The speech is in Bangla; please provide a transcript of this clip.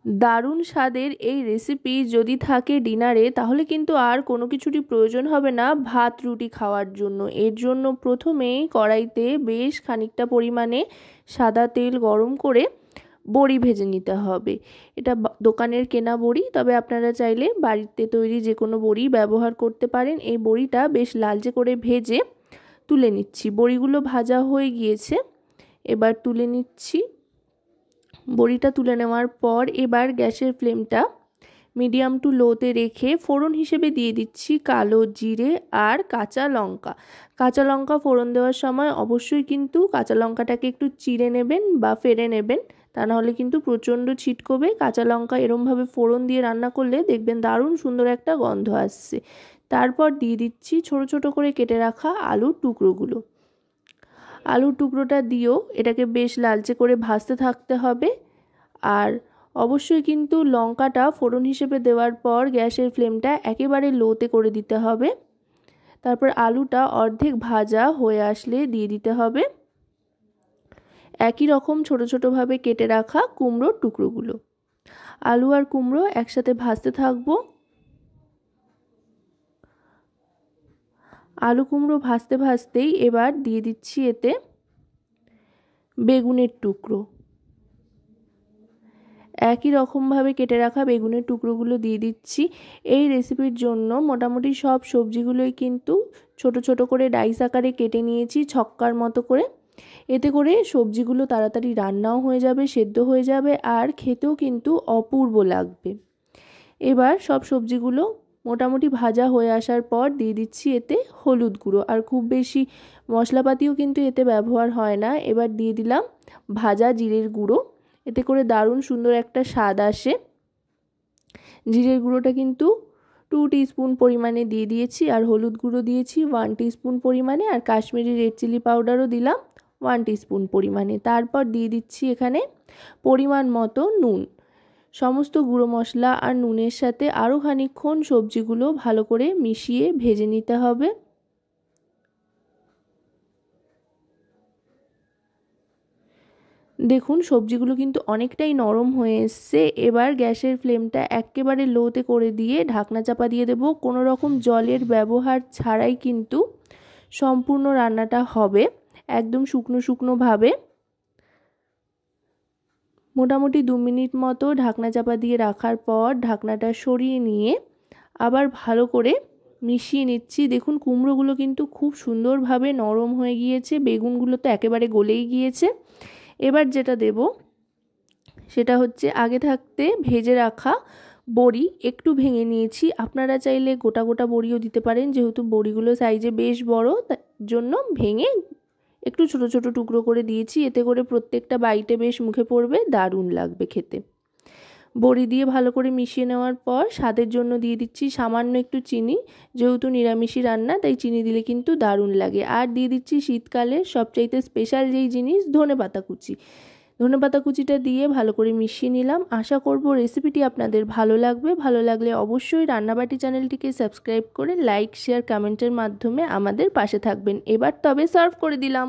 দারুণ স্বাদের এই রেসিপি যদি থাকে ডিনারে, তাহলে কিন্তু আর কোনো কিছুরই প্রয়োজন হবে না ভাত রুটি খাওয়ার জন্য। এর জন্য প্রথমেই কড়াইতে বেশ খানিকটা পরিমাণে সাদা তেল গরম করে বড়ি ভেজে নিতে হবে। এটা দোকানের কেনা বড়ি, তবে আপনারা চাইলে বাড়িতে তৈরি যে কোনো বড়ি ব্যবহার করতে পারেন। এই বড়িটা বেশ লালচে করে ভেজে তুলে নিচ্ছি। বড়িগুলো ভাজা হয়ে গিয়েছে, এবার তুলে নিচ্ছি। বড়িটা তুলে নেওয়ার পর এবার গ্যাসের ফ্লেমটা মিডিয়াম টু লোতে রেখে ফোড়ন হিসেবে দিয়ে দিচ্ছি কালো জিরে আর কাঁচা লঙ্কা। কাঁচা লঙ্কা ফোড়ন দেওয়ার সময় অবশ্যই কিন্তু কাঁচা লঙ্কাটাকে একটু চিড়ে নেবেন বা ফেড়ে নেবেন, তা নাহলে কিন্তু প্রচণ্ড ছিটকবে। কাঁচা লঙ্কা এরমভাবে ফোড়ন দিয়ে রান্না করলে দেখবেন দারুণ সুন্দর একটা গন্ধ আসছে। তারপর দিয়ে দিচ্ছি ছোট ছোট করে কেটে রাখা আলুর টুকরোগুলো। আলুর টুকরোটা দিয়েও এটাকে বেশ লালচে করে ভাজতে থাকতে হবে। আর অবশ্যই কিন্তু লঙ্কাটা ফোড়ন হিসেবে দেওয়ার পর গ্যাসের ফ্লেমটা একেবারে লোতে করে দিতে হবে। তারপর আলুটা অর্ধেক ভাজা হয়ে আসলে দিয়ে দিতে হবে একই রকম ছোট ছোটোভাবে কেটে রাখা কুমড়োর টুকরোগুলো। আলু আর কুমড়ো একসাথে ভাজতে থাকবো। আলু কুমড়ো ভাজতে ভাজতেই এবার দিয়ে দিচ্ছি এতে বেগুনের টুকরো। একই রকমভাবে কেটে রাখা বেগুনের টুকরোগুলো দিয়ে দিচ্ছি। এই রেসিপির জন্য মোটামুটি সব সবজিগুলোই কিন্তু ছোট ছোট করে ডাইস আকারে কেটে নিয়েছি ছক্কার মতো করে। এতে করে সবজিগুলো তাড়াতাড়ি রান্নাও হয়ে যাবে, সেদ্ধ হয়ে যাবে, আর খেতেও কিন্তু অপূর্ব লাগবে। এবার সব সবজিগুলো মোটামুটি ভাজা হয়ে আসার পর দিয়ে দিচ্ছি এতে হলুদ গুঁড়ো। আর খুব বেশি মশলাপাতিও কিন্তু এতে ব্যবহার হয় না। এবার দিয়ে দিলাম ভাজা জিরের গুঁড়ো, এতে করে দারুণ সুন্দর একটা স্বাদ আসে। জিরের গুঁড়োটা কিন্তু 2 টিস্পুন পরিমাণে দিয়ে দিয়েছি, আর হলুদ গুঁড়ো দিয়েছি 1 টিস্পুন পরিমাণে, আর কাশ্মীরি রেড চিলি পাউডারও দিলাম 1 টিস্পুন পরিমাণে। তারপর দিয়ে দিচ্ছি এখানে পরিমাণ মতো নুন। সমস্ত গুঁড়ো মশলা আর নুনের সাথে আরও খানিকক্ষণ সবজিগুলো ভালো করে মিশিয়ে ভেজে নিতে হবে। দেখুন সবজিগুলো কিন্তু অনেকটাই নরম হয়ে এসছে। এবার গ্যাসের ফ্লেমটা একেবারে লোতে করে দিয়ে ঢাকনা চাপা দিয়ে দেব। কোনো রকম জলের ব্যবহার ছাড়াই কিন্তু সম্পূর্ণ রান্নাটা হবে, একদম শুকনো শুকনোভাবে। মোটামুটি 2 মিনিট মতো ঢাকনা চাপা দিয়ে রাখার পর ঢাকনাটা সরিয়ে নিয়ে আবার ভালো করে মিশিয়ে নিচ্ছি। দেখুন কুমড়োগুলো কিন্তু খুব সুন্দরভাবে নরম হয়ে গিয়েছে, বেগুনগুলো তো একেবারে গলেই গিয়েছে। এবার যেটা দেব সেটা হচ্ছে আগে থাকতে ভেজে রাখা বড়ি। একটু ভেঙে নিয়েছি, আপনারা চাইলে গোটা গোটা বড়িও দিতে পারেন, যেহেতু বড়িগুলো সাইজে বেশ বড় তার জন্য ভেঙে একটু ছোট ছোট টুকরো করে দিয়েছি। এতে করে প্রত্যেকটা বাইটে বেশ মুখে পড়বে, দারুণ লাগবে খেতে। বড়ি দিয়ে ভালো করে মিশিয়ে নেওয়ার পর স্বাদের জন্য দিয়ে দিচ্ছি সামান্য একটু চিনি। যেহেতু নিরামিষি রান্না তাই চিনি দিলে কিন্তু দারুণ লাগে। আর দিয়ে দিচ্ছি শীতকালের সবচাইতে স্পেশাল যেই জিনিস ধনেপাতা কুচি। ধনেপাতা কুচিটা দিয়ে ভালো করে মিশিয়ে নিলাম। আশা করব রেসিপিটি আপনাদের ভালো লাগবে। ভালো লাগলে অবশ্যই রান্নাবাটি চ্যানেলটিকে সাবস্ক্রাইব করে লাইক শেয়ার কমেন্টের মাধ্যমে আমাদের পাশে থাকবেন। এবার তবে সার্ভ করে দিলাম।